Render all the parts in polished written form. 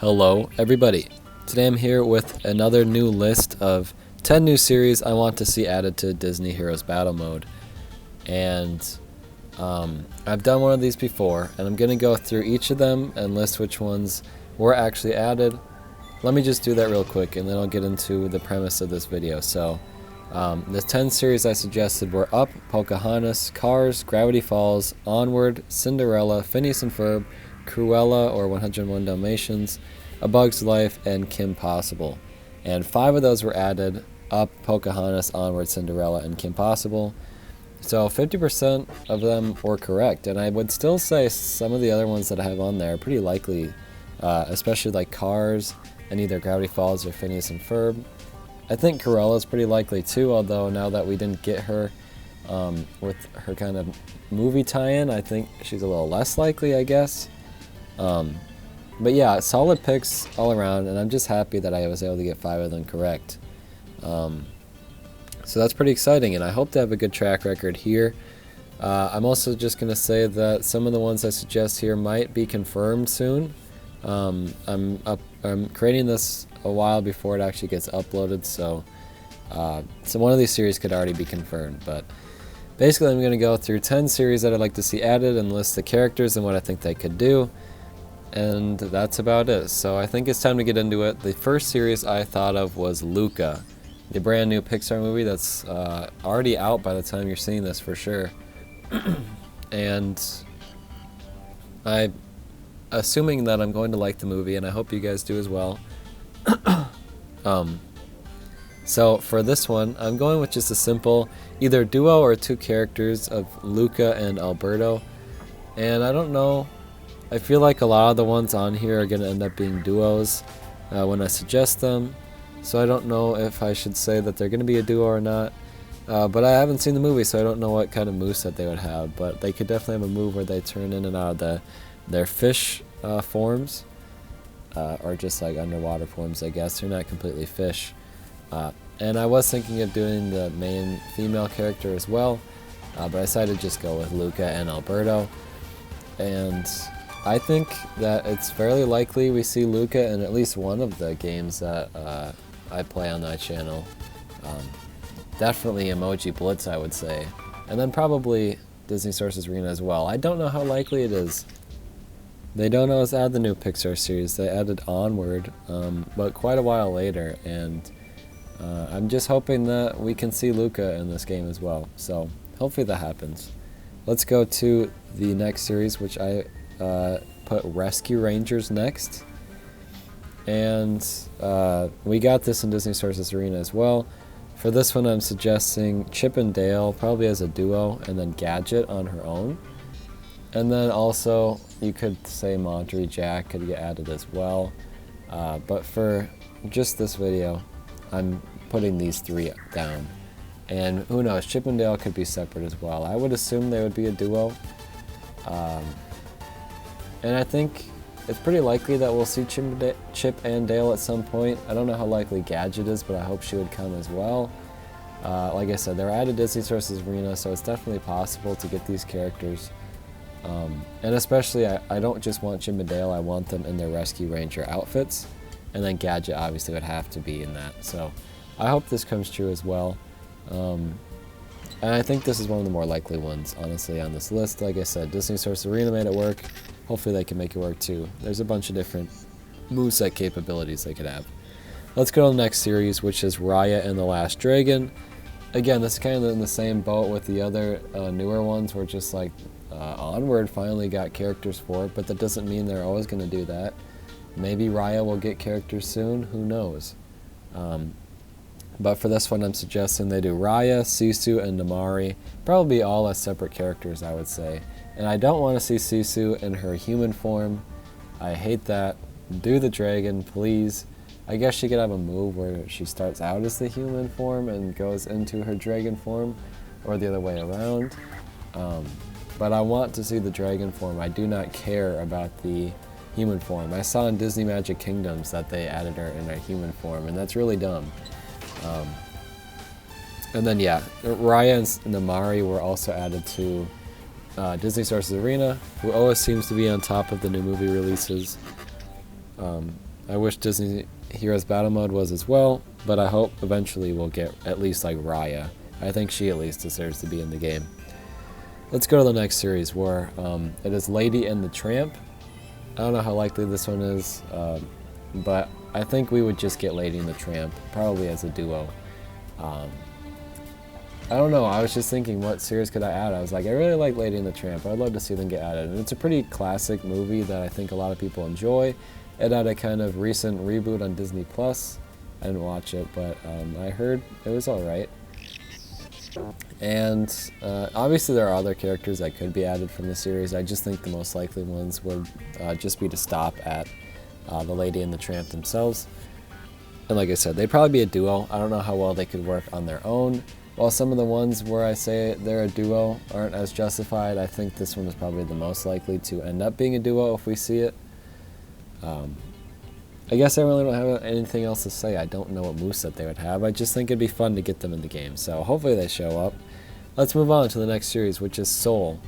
Hello everybody. Today I'm here with another new list of 10 new series I want to see added to Disney Heroes Battle Mode. And I've done one of these before, and I'm going to go through each of them and list which ones were actually added. Let me just do that real quick, and then I'll get into the premise of this video. So the 10 series I suggested were Up, Pocahontas, Cars, Gravity Falls, Onward, Cinderella, Phineas and Ferb, Cruella or 101 Dalmatians, A Bug's Life, and Kim Possible. And 5 of those were added: Up, Pocahontas, Onward, Cinderella, and Kim Possible. So 50% of them were correct, and I would still say some of the other ones that I have on there are pretty likely, especially like Cars and either Gravity Falls or Phineas and Ferb. I think Cruella is pretty likely too, although now that we didn't get her with her kind of movie tie-in, I think she's a little less likely, I guess. But yeah, solid picks all around, and I'm just happy that I was able to get 5 of them correct. So that's pretty exciting, and I hope to have a good track record here. I'm also just going to say that some of the ones I suggest here might be confirmed soon. I'm creating this a while before it actually gets uploaded, so one of these series could already be confirmed. But basically I'm going to go through 10 series that I'd like to see added and list the characters and what I think they could do. And that's about it. So I think it's time to get into it. The first series I thought of was Luca, the brand new Pixar movie that's already out by the time you're seeing this for sure. And I'm assuming that I'm going to like the movie, and I hope you guys do as well. So for this one, I'm going with just a simple either duo or 2 characters of Luca and Alberto. And I don't know, I feel like a lot of the ones on here are going to end up being duos when I suggest them. So I don't know if I should say that they're going to be a duo or not. But I haven't seen the movie, so I don't know what kind of moveset they would have. But they could definitely have a move where they turn in and out of their fish forms. Or just like underwater forms, I guess. They're not completely fish. And I was thinking of doing the main female character as well. But I decided to just go with Luca and Alberto. And I think that it's fairly likely we see Luca in at least one of the games that I play on that channel. Definitely Emoji Blitz, I would say. And then probably Disney Sources Arena as well. I don't know how likely it is. They don't always add the new Pixar series. They added Onward, but quite a while later. And I'm just hoping that we can see Luca in this game as well. So hopefully that happens. Let's go to the next series, which I put Rescue Rangers next. And we got this in Disney Sources Arena as well. For this one, I'm suggesting Chip and Dale, probably as a duo, and then Gadget on her own. And then also, you could say Monterey Jack could get added as well. But for just this video, I'm putting these 3 down. And who knows, Chip and Dale could be separate as well. I would assume they would be a duo. And I think it's pretty likely that we'll see Chip and Dale at some point. I don't know how likely Gadget is, but I hope she would come as well. Like I said, they're added Disney Sources Arena, so it's definitely possible to get these characters. And especially, I don't just want Chip and Dale, I want them in their Rescue Ranger outfits. And then Gadget obviously would have to be in that. So I hope this comes true as well. And I think this is one of the more likely ones, honestly, on this list. Like I said, Disney Source Arena made it work. Hopefully they can make it work too. There's a bunch of different moveset capabilities they could have. Let's go to the next series, which is Raya and the Last Dragon. Again, this is kind of in the same boat with the other newer ones, where just like Onward finally got characters for it, but that doesn't mean they're always going to do that. Maybe Raya will get characters soon, who knows. But for this one, I'm suggesting they do Raya, Sisu, and Namari. Probably all as separate characters, I would say. And I don't want to see Sisu in her human form. I hate that. Do the dragon, please. I guess she could have a move where she starts out as the human form and goes into her dragon form, or the other way around. But I want to see the dragon form. I do not care about the human form. I saw in Disney Magic Kingdoms that they added her in a human form, and that's really dumb. And then yeah, Raya and Namari were also added to Disney Sources Arena, who always seems to be on top of the new movie releases. I wish Disney Heroes Battle Mode was as well, but I hope eventually we'll get at least like Raya. I think she at least deserves to be in the game. Let's go to the next series where it is Lady and the Tramp. I don't know how likely this one is, but I think we would just get Lady and the Tramp, probably as a duo. I don't know, I was just thinking what series could I add. I was like, I really like Lady and the Tramp. I'd love to see them get added. And it's a pretty classic movie that I think a lot of people enjoy. It had a kind of recent reboot on Disney Plus. I didn't watch it, but I heard it was alright. And obviously there are other characters that could be added from the series. I just think the most likely ones would just be to stop at the Lady and the Tramp themselves. And like I said, they'd probably be a duo. I don't know how well they could work on their own. While some of the ones where I say they're a duo aren't as justified, I think this one is probably the most likely to end up being a duo if we see it. I guess I really don't have anything else to say. I don't know what moveset they would have. I just think it'd be fun to get them in the game. So hopefully they show up. Let's move on to the next series, which is Seoul.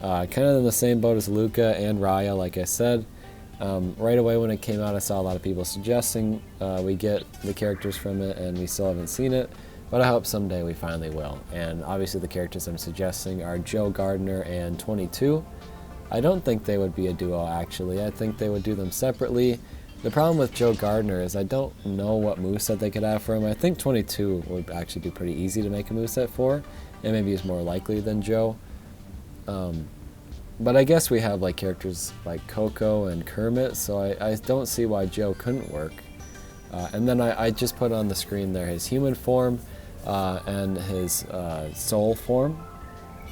Kind of in the same boat as Luca and Raya, like I said. Right away when it came out, I saw a lot of people suggesting we get the characters from it, and we still haven't seen it. But I hope someday we finally will. And obviously the characters I'm suggesting are Joe Gardner and 22. I don't think they would be a duo, actually. I think they would do them separately. The problem with Joe Gardner is I don't know what moveset they could have for him. I think 22 would actually be pretty easy to make a moveset for, and maybe he's more likely than Joe. But I guess we have like characters like Coco and Kermit, so I don't see why Joe couldn't work. And then I just put on the screen there his human form and his soul form.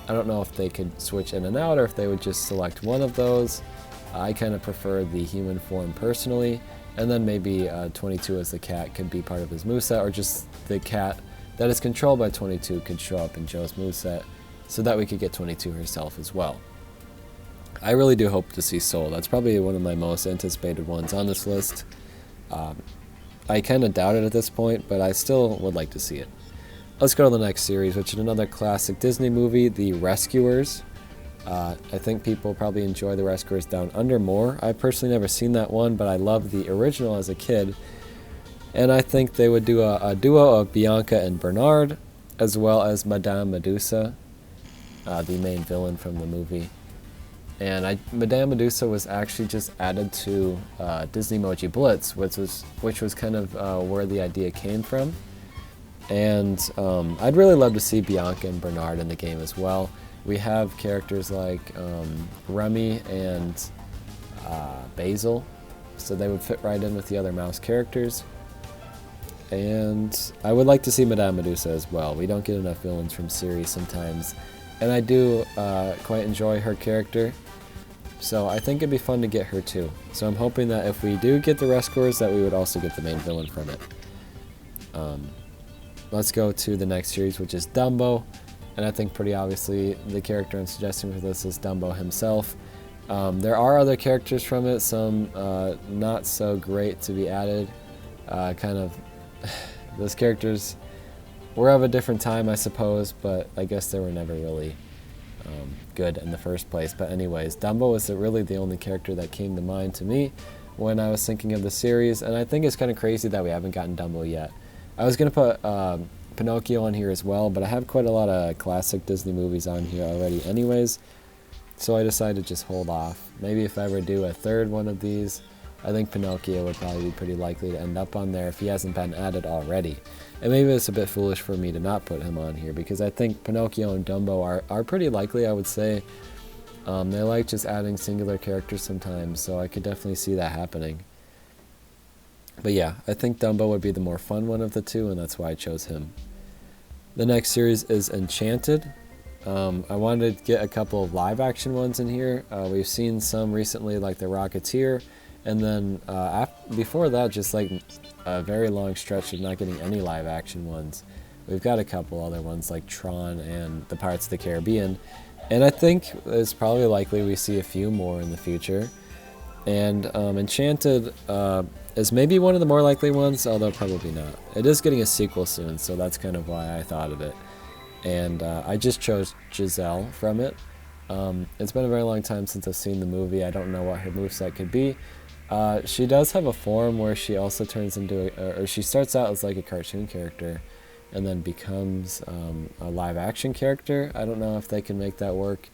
I don't know if they could switch in and out or if they would just select one of those. I kind of prefer the human form personally, and then maybe 22 as the cat could be part of his moveset, or just the cat that is controlled by 22 could show up in Joe's moveset so that we could get 22 herself as well. I really do hope to see Seoul. That's probably one of my most anticipated ones on this list. I kind of doubt it at this point, but I still would like to see it. Let's go to the next series, which is another classic Disney movie, The Rescuers. I think people probably enjoy The Rescuers Down Under more. I've personally never seen that one, but I loved the original as a kid. And I think they would do a duo of Bianca and Bernard, as well as Madame Medusa, the main villain from the movie. And Madame Medusa was actually just added to Disney Emoji Blitz, which was kind of where the idea came from. And I'd really love to see Bianca and Bernard in the game as well. We have characters like Remy and Basil, so they would fit right in with the other mouse characters. And I would like to see Madame Medusa as well. We don't get enough villains from series sometimes, and I do quite enjoy her character. So I think it'd be fun to get her too. So I'm hoping that if we do get the Rescuers, that we would also get the main villain from it. Let's go to the next series, which is Dumbo. And I think pretty obviously the character I'm suggesting for this is Dumbo himself. There are other characters from it, some not so great to be added. Those characters were of a different time, I suppose, but I guess they were never really good in the first place. But anyways, Dumbo was really the only character that came to mind to me when I was thinking of the series, and I think it's kind of crazy that we haven't gotten Dumbo yet. I was going to put Pinocchio on here as well, but I have quite a lot of classic Disney movies on here already anyways, so I decided to just hold off. Maybe if I ever do a third one of these, I think Pinocchio would probably be pretty likely to end up on there if he hasn't been added already. And maybe it's a bit foolish for me to not put him on here, because I think Pinocchio and Dumbo are pretty likely, I would say. They like just adding singular characters sometimes, so I could definitely see that happening. But yeah, I think Dumbo would be the more fun one of the two, and that's why I chose him. The next series is Enchanted. I wanted to get a couple of live action ones in here. We've seen some recently, like The Rocketeer, and then before that, just like a very long stretch of not getting any live action ones. We've got a couple other ones like Tron and the Pirates of the Caribbean, and I think it's probably likely we see a few more in the future. And Enchanted is maybe one of the more likely ones, although probably not. It is getting a sequel soon, so that's kind of why I thought of it. And I just chose Giselle from it. It's been a very long time since I've seen the movie. I don't know what her moveset could be. She does have a form where she also turns into, or she starts out as like a cartoon character and then becomes a live action character. I don't know if they can make that work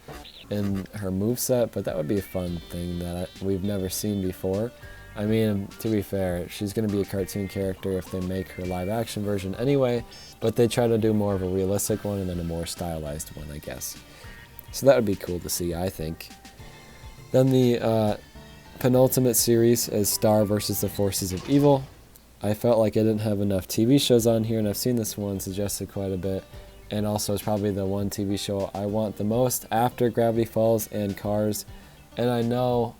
in her moveset, but that would be a fun thing that we've never seen before. I mean, to be fair, she's going to be a cartoon character if they make her live action version anyway, but they try to do more of a realistic one and then a more stylized one, I guess. So that would be cool to see, I think. Then the penultimate series is Star versus the Forces of Evil. I felt like I didn't have enough TV shows on here, and I've seen this one suggested quite a bit. And also it's probably the one TV show I want the most after Gravity Falls and Cars. And I know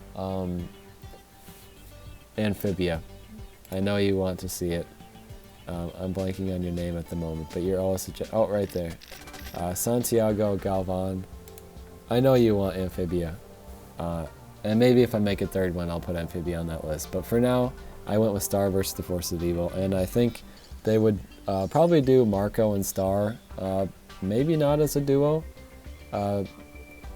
Amphibia. I know you want to see it. I'm blanking on your name at the moment, but you're always right there. Santiago Galvan. I know you want Amphibia. And maybe if I make a third one, I'll put Amphibia on that list. But for now, I went with Star versus the Forces of Evil, and I think they would probably do Marco and Star. Maybe not as a duo. You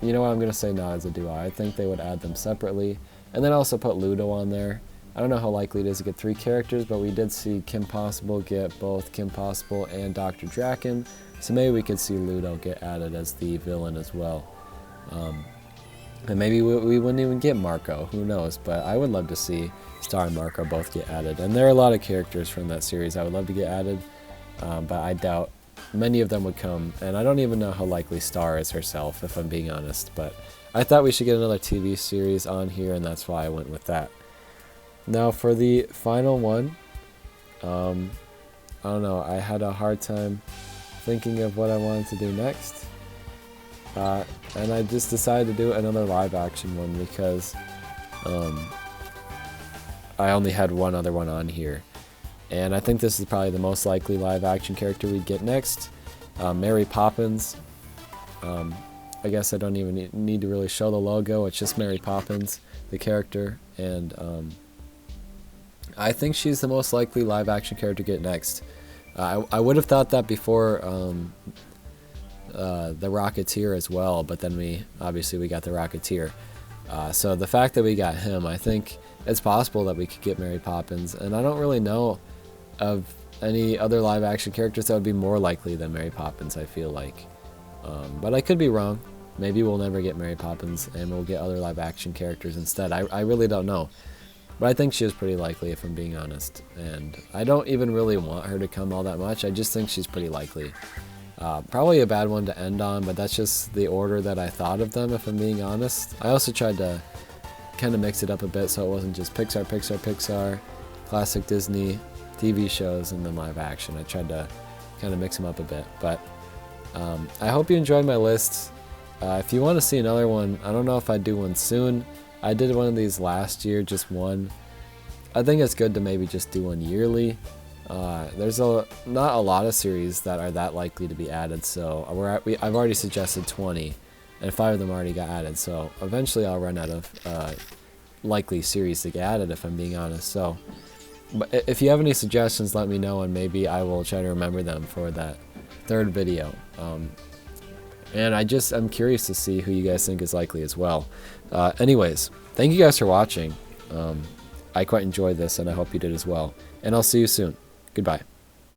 know what, I'm going to say not as a duo. I think they would add them separately. And then also put Ludo on there. I don't know how likely it is to get 3 characters, but we did see Kim Possible get both Kim Possible and Dr. Draken. So maybe we could see Ludo get added as the villain as well. And maybe we wouldn't even get Marco, who knows, but I would love to see Star and Marco both get added. And there are a lot of characters from that series I would love to get added, but I doubt many of them would come. And I don't even know how likely Star is herself, if I'm being honest, but I thought we should get another TV series on here, and that's why I went with that. Now for the final one, I don't know, I had a hard time thinking of what I wanted to do next. And I just decided to do another live action one because I only had one other one on here. And I think this is probably the most likely live action character we'd get next. Mary Poppins. I guess I don't even need to really show the logo, it's just Mary Poppins, the character. And I think she's the most likely live action character to get next. I would have thought that before the Rocketeer as well, but then we got the Rocketeer. So the fact that we got him, I think it's possible that we could get Mary Poppins, and I don't really know of any other live action characters that would be more likely than Mary Poppins, I feel like. But I could be wrong. Maybe we'll never get Mary Poppins and we'll get other live action characters instead. I really don't know. But I think she is pretty likely, if I'm being honest. And I don't even really want her to come all that much. I just think she's pretty likely. Probably a bad one to end on, but that's just the order that I thought of them, if I'm being honest. I also tried to kind of mix it up a bit so it wasn't just Pixar, classic Disney TV shows, and then live action. I tried to kind of mix them up a bit. But I hope you enjoyed my list. If you want to see another one, I don't know if I'd do one soon. I did one of these last year, just one. I think it's good to maybe just do one yearly. There's not a lot of series that are that likely to be added, so I've already suggested 20, and 5 of them already got added, so eventually I'll run out of likely series to get added, if I'm being honest. So, but if you have any suggestions, let me know, and maybe I will try to remember them for that 3rd video. And I'm curious to see who you guys think is likely as well. Anyways, thank you guys for watching. I quite enjoyed this, and I hope you did as well. And I'll see you soon. Goodbye.